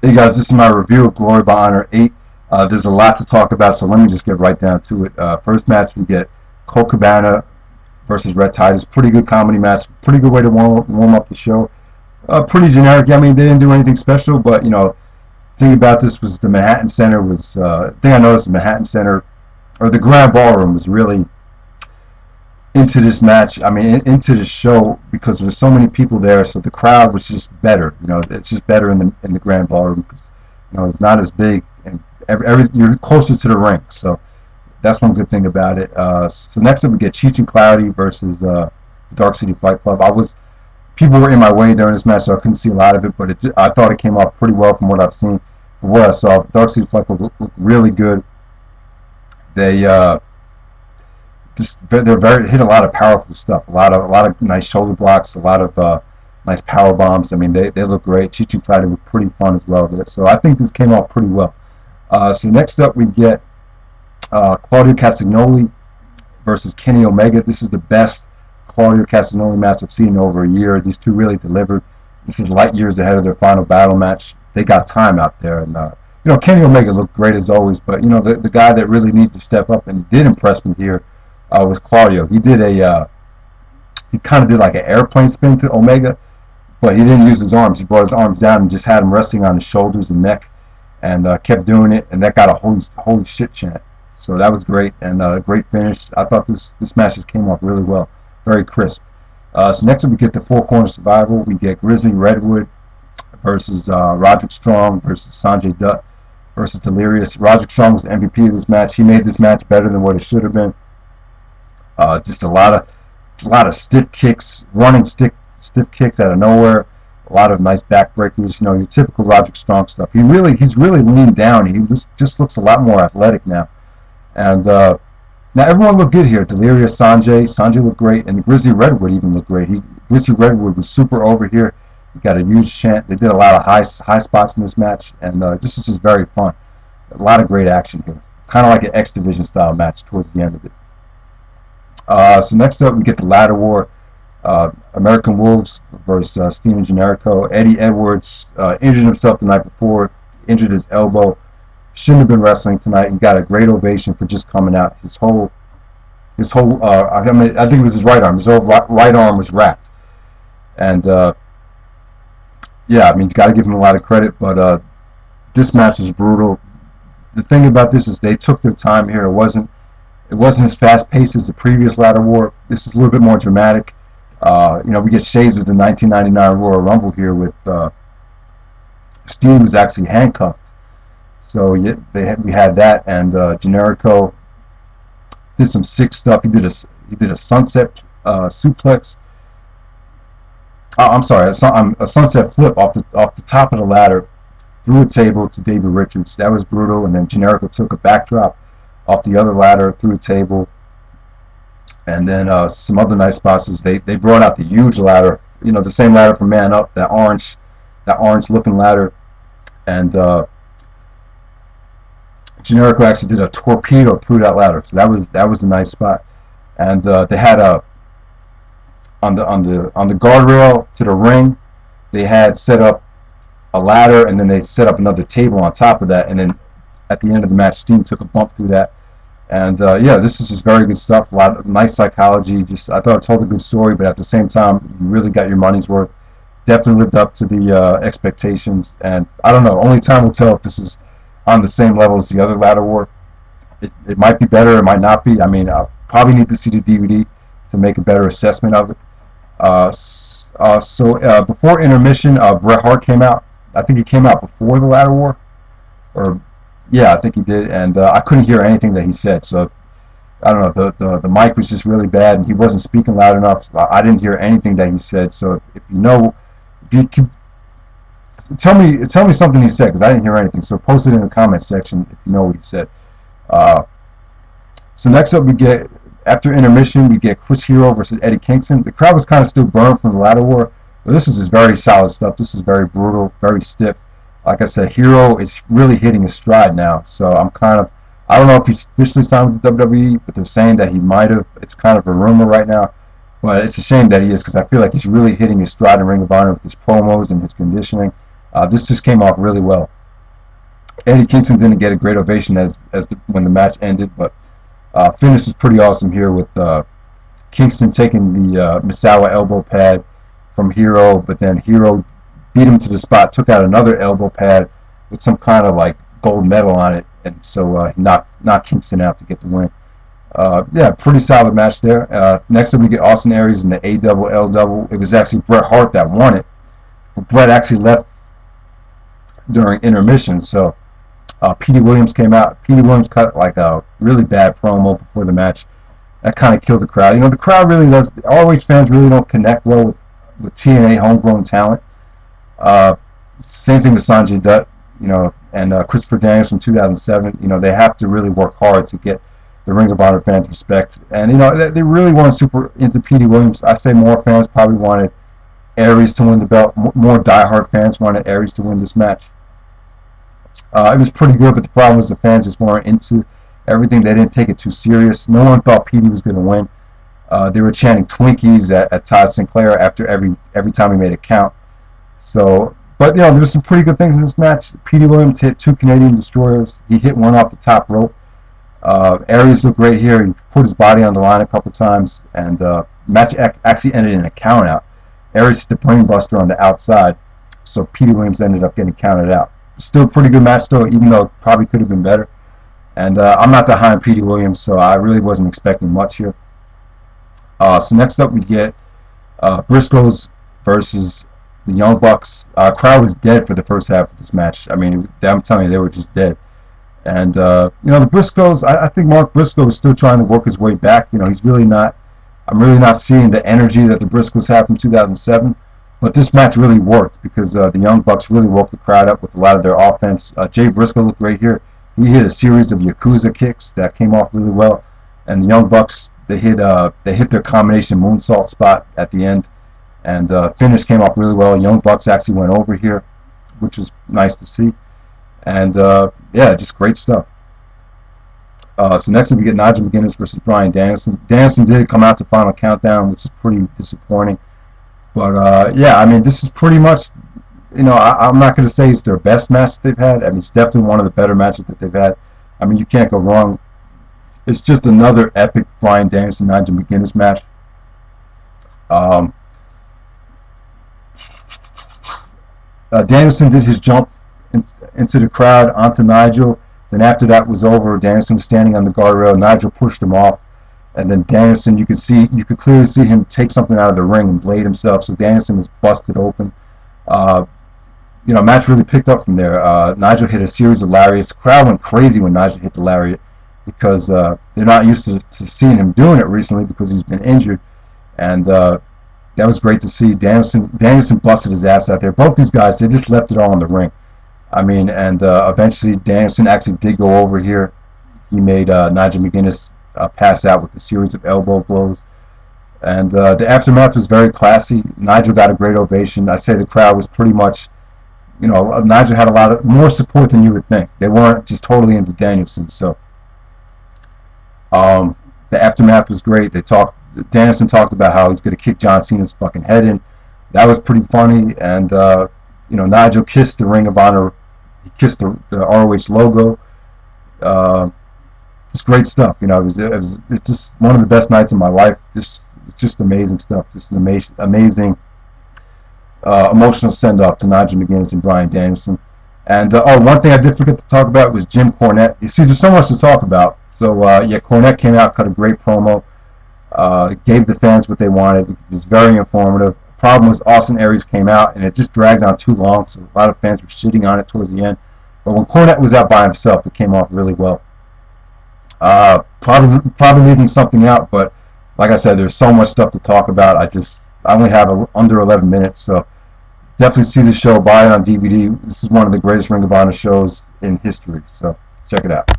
Hey guys, this is my review of Glory by Honor 8. There's a lot to talk about, so let me just get right down to it. First match, we get Colt Cabana versus Rhett Titus. Pretty good comedy match. Pretty good way to warm up the show. Pretty generic. I mean, they didn't do anything special, but the thing about this was the Manhattan Center was. The thing I noticed, the Manhattan Center or the Grand Ballroom was really into this match. I mean, into the show because there's so many people there, so the crowd was just better. It's just better in the Grand Ballroom because it's not as big and you're closer to the ring. So that's one good thing about it. So next up we get Cheech and Claudio versus Dark City Fight Club. People were in my way during this match, so I couldn't see a lot of it, but I thought it came off pretty well from what I've seen. From what I saw, Dark City Fight Club looked really good. They hit a lot of powerful stuff, a lot of nice shoulder blocks, a lot of nice power bombs. I mean, they look great. Cheech and Claudio look pretty fun as well. So I think this came off pretty well. So next up we get Claudio Castagnoli versus Kenny Omega. This is the best Claudio Castagnoli match I've seen in over a year. These two really delivered. This is light years ahead of their final battle match. They got time out there, and Kenny Omega looked great as always. But the guy that really needed to step up and did impress me here was Claudio. He kind of did like an airplane spin to Omega, but he didn't use his arms. He brought his arms down and just had him resting on his shoulders and neck, and kept doing it, and that got a holy shit chant. So that was great, and great finish. I thought this match just came off really well, very crisp. So next up we get the Four Corner Survival. We get Grizzly, Redwood versus Roderick Strong versus Sonjay Dutt versus Delirious. Roderick Strong was the MVP of this match. He made this match better than what it should have been. Just a lot of stiff kicks, running stiff kicks out of nowhere. A lot of nice backbreakers. Your typical Roderick Strong stuff. He's really leaned down. He just looks a lot more athletic now. And now everyone looked good here. Delirious, Sonjay looked great, and Grizzly Redwood even looked great. Grizzly Redwood was super over here. He got a huge chant. They did a lot of high spots in this match, and this is just very fun. A lot of great action here. Kind of like an X Division style match towards the end of it. So next up we get the ladder war. American Wolves versus Steen and Generico. Eddie Edwards injured himself the night before, injured his elbow. Shouldn't have been wrestling tonight. He got a great ovation for just coming out. His whole I think it was his right arm. His whole right arm was wrapped. And yeah, I mean, you got to give him a lot of credit, but this match was brutal. The thing about this is they took their time here. It wasn't as fast paced as the previous ladder war. This is a little bit more dramatic. We get shades of the 1999 Royal Rumble here with Steen was actually handcuffed. So yeah, we had that, and Generico did some sick stuff. He did a sunset suplex. I'm sorry, a sunset flip off the top of the ladder through a table to David Richards. That was brutal. And then Generico took a backdrop off the other ladder through a table. And then some other nice spots is they brought out the huge ladder, the same ladder from Man Up, that orange looking ladder, and Generico actually did a torpedo through that ladder, so that was a nice spot. And they had on the guardrail to the ring, they had set up a ladder, and then they set up another table on top of that, and then at the end of the match, Steen took a bump through that. And yeah, this is just very good stuff. A lot of nice psychology. I thought it told a good story, but at the same time, you really got your money's worth. Definitely lived up to the expectations. And I don't know. Only time will tell if this is on the same level as the other ladder war. It might be better. It might not be. I mean, I probably need to see the DVD to make a better assessment of it. So before intermission, Bret Hart came out. I think he came out before the ladder war, or yeah, I think he did, and I couldn't hear anything that he said. So I don't know. The mic was just really bad, and he wasn't speaking loud enough. So I didn't hear anything that he said. So if you can tell me something he said, because I didn't hear anything. So post it in the comment section if you know what he said. So next up, after intermission, we get Chris Hero versus Eddie Kingston. The crowd was kind of still burned from the ladder war, but this is just very solid stuff. This is very brutal, very stiff. Like I said, Hero is really hitting his stride now. So I don't know if he's officially signed with WWE, but they're saying that he might have. It's kind of a rumor right now, but it's a shame that he is, because I feel like he's really hitting his stride in Ring of Honor with his promos and his conditioning. This just came off really well. Eddie Kingston didn't get a great ovation when the match ended, but finish was pretty awesome here with Kingston taking the Misawa elbow pad from Hero, but then Hero beat him to the spot, took out another elbow pad with some kind of like gold medal on it, and so he knocked Kingston out to get the win. Yeah, pretty solid match there. Next up we get Austin Aries in the A double L double. It was actually Bret Hart that won it, but Bret actually left during intermission, so Petey Williams came out. Petey Williams cut like a really bad promo before the match. That kind of killed the crowd. You know, the crowd really does. ROH fans really don't connect well with TNA homegrown talent. Same thing with Sonjay Dutt, you know, and Christopher Daniels from 2007. You know, they have to really work hard to get the Ring of Honor fans respect. And, you know, they really weren't super into Petey Williams. I say more fans probably wanted Aries to win the belt. More diehard fans wanted Aries to win this match. It was pretty good, but the problem was the fans just weren't into everything. They didn't take it too serious. No one thought Petey was going to win. They were chanting Twinkies at Todd Sinclair after every time he made a count. So, but you know, there was some pretty good things in this match. Petey Williams hit 2 Canadian destroyers. He hit one off the top rope. Aries looked great here. He put his body on the line a couple times, and match actually ended in a count out. Aries hit the brainbuster on the outside, so Petey Williams ended up getting counted out. Still a pretty good match though, even though it probably could have been better. And I'm not that high on Petey Williams, so I really wasn't expecting much here. So next up we get Briscoes versus the Young Bucks. Crowd was dead for the first half of this match. I mean, I'm telling you, they were just dead. And you know, the Briscoes, I think Mark Briscoe is still trying to work his way back. You know, he's really not. I'm really not seeing the energy that the Briscoes had from 2007. But this match really worked because the Young Bucks really woke the crowd up with a lot of their offense. Jay Briscoe looked great here. He hit a series of Yakuza kicks that came off really well. And the Young Bucks, they hit their combination moonsault spot at the end. And finish came off really well. Young Bucks actually went over here, which was nice to see. And yeah, just great stuff. So next up we get Nigel McGuinness versus Bryan Danielson. Danielson did come out to Final Countdown, which is pretty disappointing. But yeah, I mean, this is pretty much, you know, I'm not going to say it's their best match they've had. I mean, it's definitely one of the better matches that they've had. I mean, you can't go wrong. It's just another epic Bryan Danielson Nigel McGuinness match. Danielson did his jump into the crowd onto Nigel. Then after that was over, Danielson was standing on the guardrail. Nigel pushed him off. And then Danielson, you could clearly see him take something out of the ring and blade himself. So Danielson was busted open. You know, match really picked up from there. Nigel hit a series of lariats. The crowd went crazy when Nigel hit the lariat because they're not used to seeing him doing it recently because he's been injured. And that was great to see. Danielson busted his ass out there. Both these guys, they just left it all in the ring. I mean, and eventually Danielson actually did go over here. He made Nigel McGuinness pass out with a series of elbow blows. And the aftermath was very classy. Nigel got a great ovation. I say the crowd was pretty much, you know, Nigel had a lot more support than you would think. They weren't just totally into Danielson. So the aftermath was great. Danielson talked about how he's going to kick John Cena's fucking head in. That was pretty funny. And you know, Nigel kissed the Ring of Honor. He kissed the ROH logo. It's great stuff. You know, it's just one of the best nights of my life. It's just amazing stuff. Just an amazing emotional send-off to Nigel McGuinness and Bryan Danielson. And oh, one thing I did forget to talk about was Jim Cornette. You see, there's so much to talk about. So yeah, Cornette came out, cut a great promo, gave the fans what they wanted. It was very informative. The problem was Austin Aries came out, and it just dragged on too long, so a lot of fans were shitting on it towards the end. But when Cornette was out by himself, it came off really well. Probably leaving something out, but like I said, there's so much stuff to talk about. I only have under 11 minutes, so definitely see the show. Buy it on DVD. This is one of the greatest Ring of Honor shows in history, so check it out.